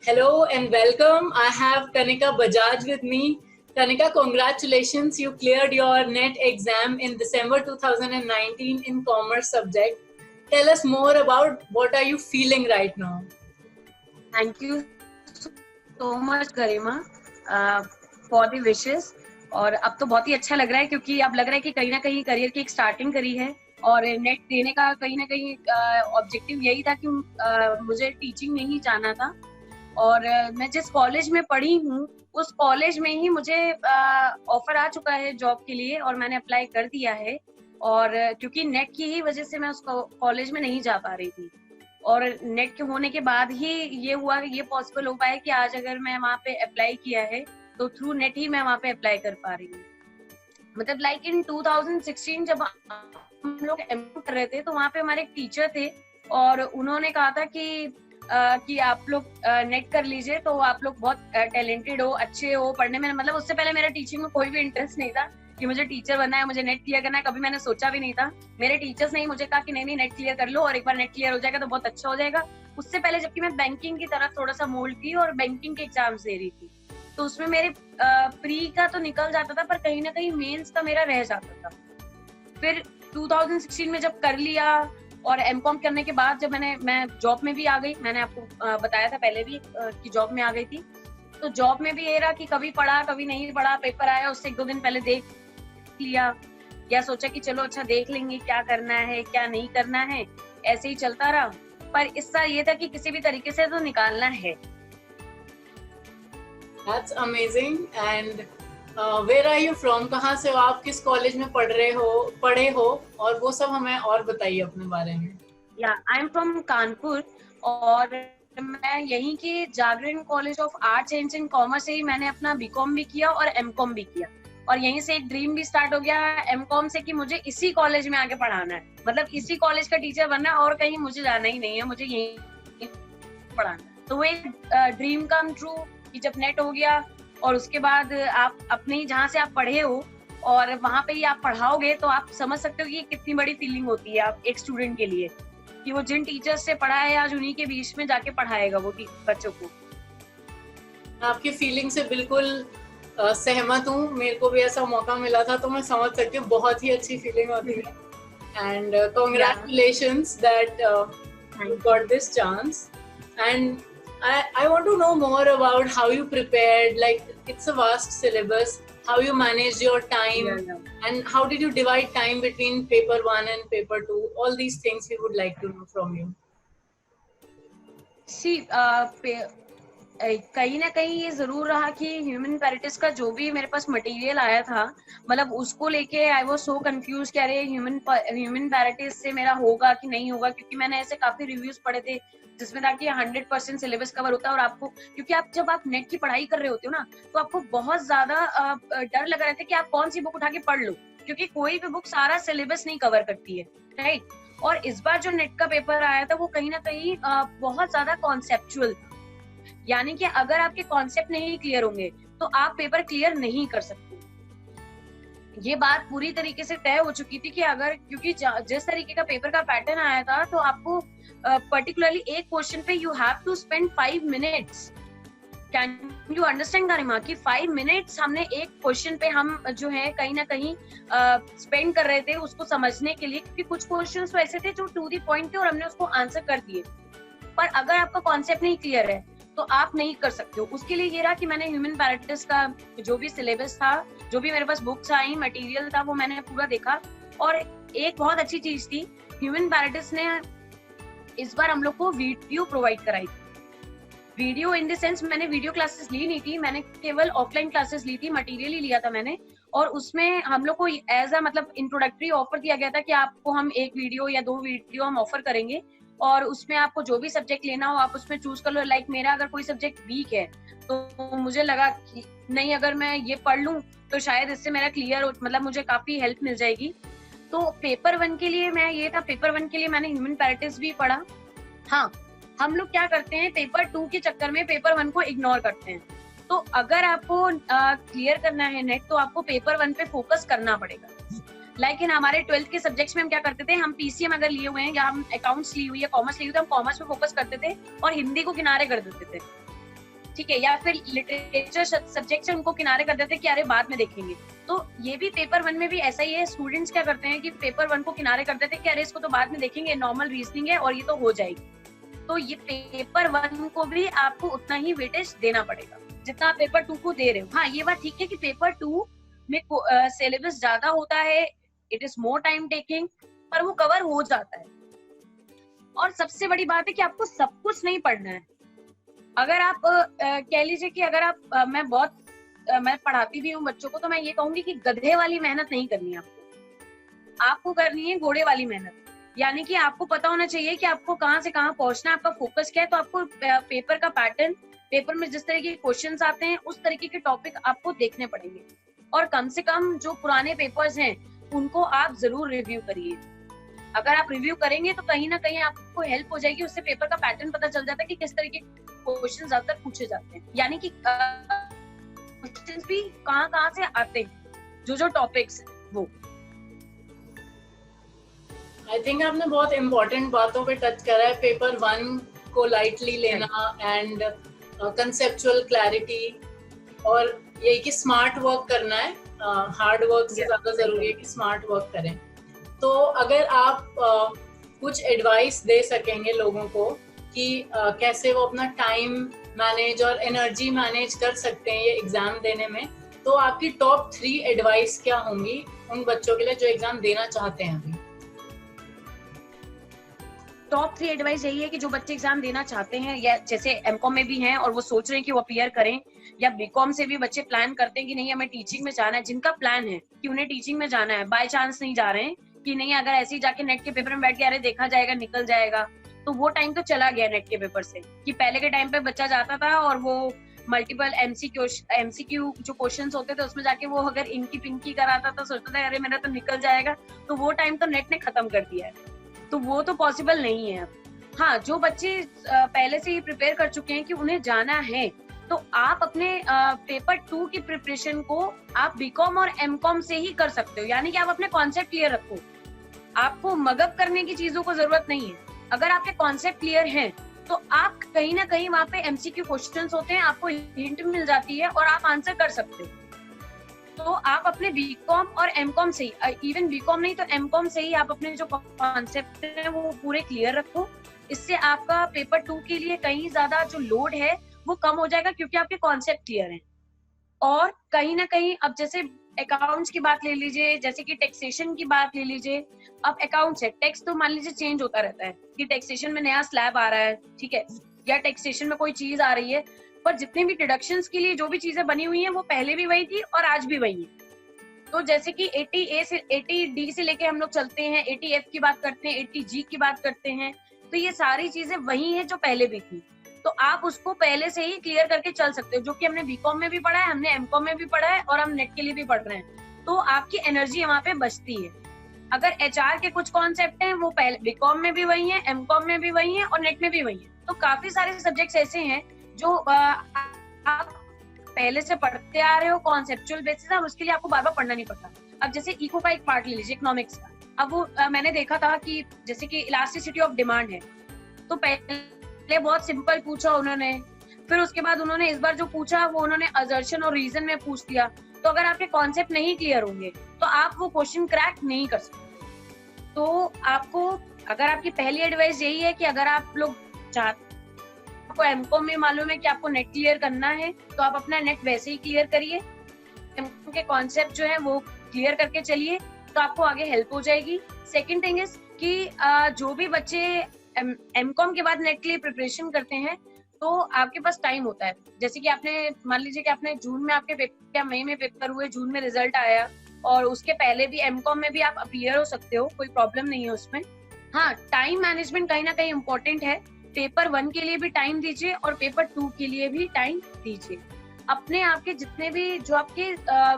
Hello and welcome. I have Kanika Bajaj with me. Kanika, congratulations. You cleared your NET exam in December 2019 in commerce subject. Tell us more about what are you feeling right now? Thank you so much Garima for the wishes. और अब तो बहुत ही अच्छा लग रहा है क्योंकि अब लग रहा है कि कहीं ना कहीं करियर की एक स्टार्टिंग करी है और नेट देने का कहीं ना कहीं ऑब्जेक्टिव यही था कि मुझे टीचिंग नहीं जाना था और मैं जिस कॉलेज में पढ़ी हूँ उस कॉलेज में ही मुझे ऑफर आ चुका है जॉब के लिए और मैंने अप्लाई कर दिया है। और क्योंकि नेट की ही वजह से मैं उस कॉलेज में नहीं जा पा रही थी और नेट के होने के बाद ही ये हुआ, ये पॉसिबल हो पाया कि आज अगर मैं वहाँ पे अप्लाई किया है तो थ्रू नेट ही मैं वहाँ पे अप्लाई कर पा रही हूँ। मतलब लाइक इन 2016 जब हम लोग एमकॉम कर रहे थे तो वहाँ पे हमारे एक टीचर थे और उन्होंने कहा था कि आप लोग नेट कर लीजिए तो आप लोग बहुत टैलेंटेड हो, अच्छे हो पढ़ने में। मतलब उससे पहले मेरा टीचिंग में कोई भी इंटरेस्ट नहीं था कि मुझे टीचर बनना है, मुझे नेट क्लियर करना है, कभी मैंने सोचा भी नहीं था। मेरे टीचर्स ने ही मुझे कहा कि नहीं नेट क्लियर कर लो और एक बार नेट क्लियर हो जाएगा तो बहुत अच्छा हो जाएगा। उससे पहले जबकि मैं बैंकिंग की तरफ थोड़ा सा मोल्ड थी और बैंकिंग के एग्जाम्स दे रही थी तो उसमें मेरे प्री का तो निकल जाता था पर कहीं ना कहीं मेंस का मेरा रह जाता था। फिर 2016 में जब कर लिया और एमकॉम करने के बाद जब मैं जॉब में भी आ गई, मैंने आपको बताया था पहले भी कि जॉब में आ गई थी। तो जॉब में भी ये रहा कि कभी पढ़ा कभी नहीं पढ़ा, पेपर आया उससे 1-2 दिन पहले देख लिया या सोचा कि चलो अच्छा देख लेंगे क्या करना है क्या नहीं करना है, ऐसे ही चलता रहा। पर इसका ये था कि किसी भी तरीके से तो निकालना है। That's amazing. And where are you from? कहाँ से हो आप, किस कॉलेज में पढ़े हो और वो सब हमें और बताइए अपने बारे में। आई एम फ्रॉम कानपुर और मैं यहीं के Jagran college of arts science and commerce से ही मैंने अपना बीकॉम भी किया और एमकॉम भी किया और यहीं से एक ड्रीम भी स्टार्ट हो गया एमकॉम से कि मुझे इसी कॉलेज में आके पढ़ाना है, मतलब इसी कॉलेज का टीचर बनना है और कहीं मुझे जाना ही नहीं है, मुझे यहीं पढ़ाना है। तो वो एक ड्रीम कम ट्रू कि जब नेट हो गया और उसके बाद आप अपने ही जहाँ से आप पढ़े हो और वहां पे ही आप पढ़ाओगे तो आप समझ सकते हो कि कितनी बड़ी फीलिंग होती है आप एक स्टूडेंट के लिए कि वो जिन टीचर्स से पढ़ा है आज उन्हीं के बीच में जाके पढ़ाएगा वो बच्चों को। आपकी फीलिंग से बिल्कुल सहमत हूँ, मेरे को भी ऐसा मौका मिला था तो मैं समझ सकती हूँ, बहुत ही अच्छी फीलिंग होती है। And congratulations that you got this chance. And I want to know more about how you prepared. Like, it's a vast syllabus. How you managed your time, and how did you divide time between paper 1 and paper 2? All these things we would like to know from you. See, कहीं ना कहीं ये जरूर रहा कि human पैरेटिस का जो भी मेरे पास मटेरियल आया था मतलब उसको लेके आई वाज सो कंफ्यूज कि अरे ह्यूमन पैरेटिस से मेरा होगा कि नहीं होगा, क्योंकि मैंने ऐसे काफी रिव्यूज पढ़े थे जिसमें था कि 100% सिलेबस कवर होता है और आपको, क्योंकि आप जब आप नेट की पढ़ाई कर रहे होते हो ना तो आपको बहुत ज्यादा डर लगा रहता है कि आप कौन सी बुक उठा के पढ़ लो, क्योंकि कोई भी बुक सारा सिलेबस नहीं कवर करती है, राइट। और इस बार जो नेट का पेपर आया था वो कहीं ना कहीं बहुत ज्यादा कॉन्सेप्चुअल, यानी कि अगर आपके कॉन्सेप्ट नहीं क्लियर होंगे तो आप पेपर क्लियर नहीं कर सकते। ये बात पूरी तरीके से तय हो चुकी थी कि अगर, क्योंकि जिस तरीके का पेपर का पैटर्न आया था तो आपको पर्टिकुलरली एक क्वेश्चन पे you have to spend 5 minutes. Can you understand Garima कि 5 मिनट्स हमने एक क्वेश्चन पे हम जो है कहीं ना कहीं स्पेंड कर रहे थे उसको समझने के लिए, क्योंकि कुछ क्वेश्चंस तो ऐसे थे जो टू द पॉइंट थे और हमने उसको आंसर कर दिए। पर अगर आपका कॉन्सेप्ट नहीं क्लियर है तो आप नहीं कर सकते हो। उसके लिए ये रहा कि मैंने ह्यूमन पैरेटिस का जो भी सिलेबस था, जो भी मेरे पास बुक्स आई, मटेरियल था, वो मैंने पूरा देखा। और एक बहुत अच्छी चीज थी, ह्यूमन पैरेटिस ने इस बार हम लोग को वीडियो प्रोवाइड कराई थी। वीडियो इन द सेंस मैंने वीडियो क्लासेस ली नहीं थी, मैंने केवल ऑफलाइन क्लासेस ली थी, मटेरियल ही लिया था मैंने। और उसमें हम लोग को एज अ मतलब इंट्रोडक्टरी ऑफर दिया गया था कि आपको हम 1 वीडियो या 2 वीडियो हम ऑफर करेंगे और उसमें आपको जो भी सब्जेक्ट लेना हो आप उसमें चूज कर लो। लाइक मेरा अगर कोई सब्जेक्ट वीक है तो मुझे लगा कि नहीं, अगर मैं ये पढ़ लूं तो शायद इससे मेरा क्लियर हो, मतलब मुझे काफी हेल्प मिल जाएगी। तो पेपर 1 के लिए मैं ये था, पेपर 1 के लिए मैंने ह्यूमन पैरेटिस भी पढ़ा। हाँ, हम लोग क्या करते हैं पेपर 2 के चक्कर में पेपर 1 को इग्नोर करते हैं। तो अगर आपको क्लियर करना है नेट तो आपको पेपर 1 पे फोकस करना पड़ेगा। लेकिन हमारे 12th के सब्जेक्ट्स में हम क्या करते थे, हम पीसीएम अगर लिए हुए हैं या हम अकाउंट्स ली हुई है, कॉमर्स ली हुई, तो हम कॉमर्स पे फोकस करते थे और हिंदी को किनारे कर देते थे। ठीक है, या फिर लिटरेचर सब्जेक्ट से उनको किनारे कर देते हैं कि अरे बाद में देखेंगे। तो ये भी पेपर 1 में भी ऐसा ही है, स्टूडेंट्स क्या करते हैं कि पेपर 1 को किनारे कर देते हैं कि अरे इसको तो बाद में देखेंगे, नॉर्मल रीजनिंग है और ये तो हो जाएगी। तो ये पेपर 1 को भी आपको उतना ही वेटेज देना पड़ेगा जितना आप पेपर 2 को दे रहे हो। हाँ, ये बात ठीक है कि पेपर 2 में सिलेबस ज्यादा होता है, it is more time taking, पर वो कवर हो जाता है। और सबसे बड़ी बात है कि आपको सब कुछ नहीं पढ़ना है। अगर आप कह लीजिए कि अगर आप मैं पढ़ाती भी हूँ बच्चों को, तो मैं ये कहूंगी कि गधे वाली मेहनत नहीं करनी है आपको करनी है घोड़े वाली मेहनत। यानी कि आपको पता होना चाहिए कि आपको कहाँ से कहाँ पहुंचना है, आपका फोकस क्या है। तो आपको पेपर का पैटर्न, पेपर में जिस तरह के क्वेश्चंस आते हैं उस तरीके के टॉपिक आपको देखने पड़ेंगे, और कम से कम जो पुराने पेपर्स हैं उनको आप जरूर रिव्यू करिए। अगर आप रिव्यू करेंगे तो कहीं ना कहीं आपको हेल्प हो जाएगी, उससे पेपर का पैटर्न पता चल जाता है कि किस तरीके के क्वेश्चन ज्यादातर पूछे जाते हैं, यानी कि क्वेश्चंस भी कहाँ से आते हैं, जो टॉपिक्स वो। आई थिंक आपने बहुत इम्पोर्टेंट बातों पे टच करा है, पेपर 1 को लाइटली लेना एंड कंसेप्चुअल क्लैरिटी, और यही कि स्मार्ट वर्क करना है, हार्ड वर्क से ज्यादा जरूरी है कि स्मार्ट वर्क करें। तो अगर आप कुछ एडवाइस दे सकेंगे लोगों को कि कैसे वो अपना टाइम मैनेज और एनर्जी मैनेज कर सकते हैं ये एग्जाम देने में, तो आपकी टॉप 3 एडवाइस क्या होंगी उन बच्चों के लिए जो एग्जाम देना चाहते हैं अभी? टॉप 3 एडवाइस यही है कि जो बच्चे एग्जाम देना चाहते हैं, या जैसे एमकॉम में भी हैं और वो सोच रहे हैं कि वो अपीयर करें, या बीकॉम से भी बच्चे प्लान करते हैं कि नहीं हमें टीचिंग में जाना है, जिनका प्लान है कि उन्हें टीचिंग में जाना है, बाय चांस नहीं जा रहे हैं कि नहीं अगर ऐसे ही जाके नेट के पेपर में बैठ के अरे देखा जाएगा निकल जाएगा, तो वो टाइम तो चला गया नेट के पेपर से। कि पहले के टाइम पे बच्चा जाता था और वो मल्टीपल एमसीक्यू जो क्वेश्चंस होते थे उसमें जाके वो अगर इनकी पिंकी कराता था, सोचता था अरे मेरा तो निकल जाएगा, तो वो टाइम तो नेट ने खत्म कर दिया है, तो वो तो पॉसिबल नहीं है अब। हाँ, जो बच्चे पहले से ही प्रिपेयर कर चुके हैं कि उन्हें जाना है, तो आप अपने पेपर 2 की प्रिपरेशन को आप बीकॉम और एमकॉम से ही कर सकते हो। यानी कि आप अपने कॉन्सेप्ट क्लियर रखो, आपको मगअप करने की चीजों को जरूरत नहीं है। अगर आपके कॉन्सेप्ट क्लियर हैं तो आप कहीं ना कहीं वहां पे एमसीक्यू क्वेश्चंस होते हैं, आपको हिंट मिल जाती है और आप आंसर कर सकते हो। तो आप अपने बीकॉम और एमकॉम से ही, इवन बीकॉम नहीं तो एमकॉम से ही आप अपने जो कॉन्सेप्ट है वो पूरे क्लियर रखो। इससे आपका पेपर 2 के लिए कहीं ज्यादा जो लोड है वो कम हो जाएगा, क्योंकि आपके कॉन्सेप्ट क्लियर हैं। और कहीं ना कहीं अब जैसे अकाउंट्स की बात ले लीजिए, जैसे कि टैक्सेशन की बात ले लीजिए। अब अकाउंट्स है, टैक्स तो मान लीजिए चेंज होता रहता है कि टैक्सेशन में नया स्लैब आ रहा है, ठीक है, या टैक्सेशन में कोई चीज आ रही है, पर जितने भी डिडक्शंस के लिए जो भी चीजें बनी हुई हैं वो पहले भी वही थी और आज भी वही है। तो जैसे कि 80A से 80D से लेके हम लोग चलते हैं, 80F की बात करते हैं, 80G की बात करते हैं, तो ये सारी चीजें वही हैं जो पहले भी थी। तो आप उसको पहले से ही क्लियर करके चल सकते हो, जो कि हमने बीकॉम में भी पढ़ा है, हमने एमकॉम में भी पढ़ा है और हम नेट के लिए भी पढ़ रहे हैं। तो आपकी एनर्जी वहां पे बचती है। अगर एचआर के कुछ कॉन्सेप्ट हैं वो पहले बीकॉम में भी वही है, एमकॉम में भी वही है और नेट में भी वही है। तो काफी सारे सब्जेक्ट्स ऐसे हैं जो आप पहले से पढ़ते आ रहे हो कॉन्सेप्चुअल बेसिस, और उसके लिए आपको बार बार पढ़ना नहीं पड़ता। अब जैसे इको का एक पार्ट ले लीजिए, इकोनॉमिक्स का। अब वो मैंने देखा था कि जैसे कि इलास्टिसिटी ऑफ डिमांड है, तो पहले बहुत सिंपल पूछा उन्होंने, फिर उसके बाद उन्होंने इस बार जो पूछा वो उन्होंने असर्शन और रीजन में पूछ दिया। तो अगर आपके कॉन्सेप्ट नहीं क्लियर होंगे तो आप वो क्वेश्चन क्रैक नहीं कर सकते। तो आपको, अगर आपकी पहली एडवाइस यही है कि अगर आप लोग चाहते, आपको एमकॉम में मालूम है कि आपको नेट क्लियर करना है, तो आप अपना नेट वैसे ही क्लियर करिए, एमकॉम के कॉन्सेप्ट जो है वो क्लियर करके चलिए, तो आपको आगे हेल्प हो जाएगी। सेकंड थिंग इज कि जो भी बच्चे एमकॉम के बाद नेट के लिए प्रिपरेशन करते हैं, तो आपके पास टाइम होता है। जैसे कि आपने मान लीजिए कि आपने जून में आपके पेपर या मई में पेपर हुए, जून में रिजल्ट आया, और उसके पहले भी एमकॉम में भी आप अपीयर हो सकते हो, कोई प्रॉब्लम नहीं है उसमें। हाँ, टाइम मैनेजमेंट कहीं ना कहीं इम्पोर्टेंट है। पेपर 1 के लिए भी टाइम दीजिए और पेपर 2 के लिए भी टाइम दीजिए। अपने आपके जितने भी जो आपके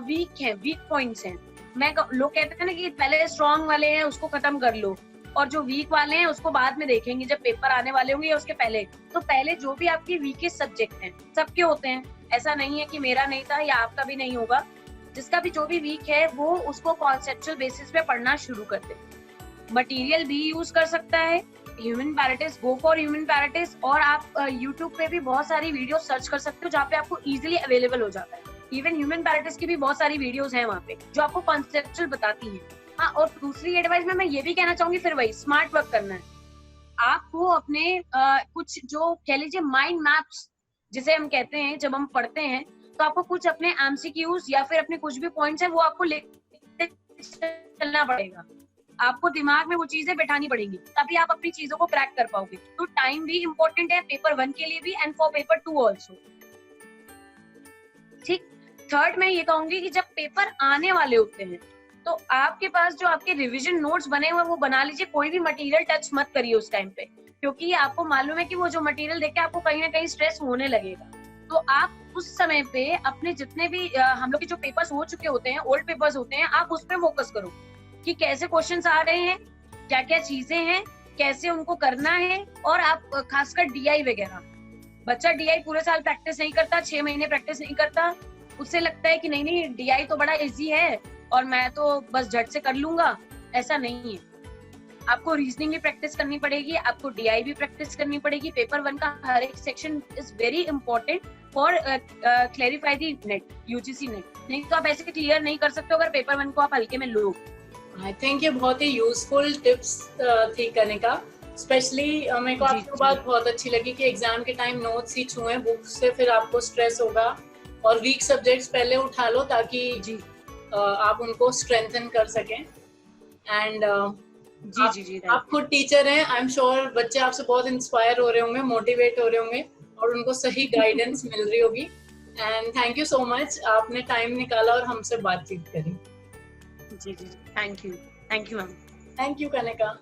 वीक हैं, वीक पॉइंट्स हैं, लोग कहते हैं ना कि पहले स्ट्रॉन्ग वाले हैं उसको खत्म कर लो, और जो वीक वाले हैं उसको बाद में देखेंगे जब पेपर आने वाले होंगे या उसके पहले। तो पहले जो भी आपकी वीकेस्ट सब्जेक्ट हैं, सबके होते हैं, ऐसा नहीं है कि मेरा नहीं था या आपका भी नहीं होगा, जिसका भी जो भी वीक है वो उसको कॉन्सेप्चुअल बेसिस पे पढ़ना शुरू कर दे। मटेरियल भी यूज कर सकता है। Human paradise, go for human paradise. और आप यूट्यूब पे भी बहुत सारी वीडियो सर्च कर सकते हो जहाँ पे आपको इजीली अवेलेबल हो जाता है। इवन ह्यूमन पैराटिस की भी बहुत सारी वीडियोस हैं वहाँ पे जो आपको कॉन्सेप्चुअल बताती हैं। हाँ, और दूसरी एडवाइस में मैं ये भी कहना चाहूंगी, फिर वही स्मार्ट वर्क करना है आपको। अपने कुछ जो कह लीजिए माइंड मैप्स जिसे हम कहते हैं, जब हम पढ़ते हैं तो आपको कुछ अपने एमसीक्यूज या फिर अपने कुछ भी पॉइंट्स हैं वो आपको लिखते चलना पड़ेगा। आपको दिमाग में वो चीजें बैठानी पड़ेंगी, तभी आप अपनी चीजों को क्रैक कर पाओगे। तो टाइम भी इम्पोर्टेंट है पेपर 1 के लिए भी एंड फॉर पेपर 2 ऑल्सो। ठीक। थर्ड मैं ये कहूंगी कि जब पेपर आने वाले होते हैं तो आपके पास जो आपके रिवीजन नोट्स बने हुए वो बना लीजिए। कोई भी मटेरियल टच मत करिए उस टाइम पे, क्योंकि आपको मालूम है कि वो जो मटेरियल देख के आपको कहीं ना कहीं स्ट्रेस होने लगेगा। तो आप उस समय पे अपने जितने भी हम लोग के जो पेपर्स हो चुके होते हैं, ओल्ड पेपर्स होते हैं, आप उस पे फोकस करो कि कैसे क्वेश्चंस आ रहे हैं, क्या क्या चीजें हैं, कैसे उनको करना है। और आप खासकर डीआई वगैरह, बच्चा डीआई पूरे साल प्रैक्टिस नहीं करता, 6 महीने प्रैक्टिस नहीं करता, उससे लगता है कि नहीं डीआई तो बड़ा इजी है और मैं तो बस झट से कर लूंगा। ऐसा नहीं है, आपको रीजनिंग भी प्रैक्टिस करनी पड़ेगी, आपको डीआई भी प्रैक्टिस करनी पड़ेगी। पेपर 1 का हर एक section is very important for clarify the net, UGC net. नहीं तो आप ऐसे क्लियर नहीं कर सकते अगर पेपर 1 को आप हल्के में लो। आई थिंक ये बहुत ही यूजफुल टिप्स थी कनिका। स्पेशली मेरे को आपकी बात बहुत अच्छी लगी कि एग्जाम के टाइम नोट्स ही छुएं, बुक से फिर आपको स्ट्रेस होगा। और वीक सब्जेक्ट्स पहले उठा लो ताकि आप उनको स्ट्रेंथन कर सकें। एंड आप खुद टीचर हैं, आई एम श्योर बच्चे आपसे बहुत इंस्पायर हो रहे होंगे, मोटिवेट हो रहे होंगे और उनको सही गाइडेंस मिल रही होगी। And thank you so much, आपने टाइम निकाला और हमसे बातचीत करी। जी, thank you ma'am. Thank you Kanika.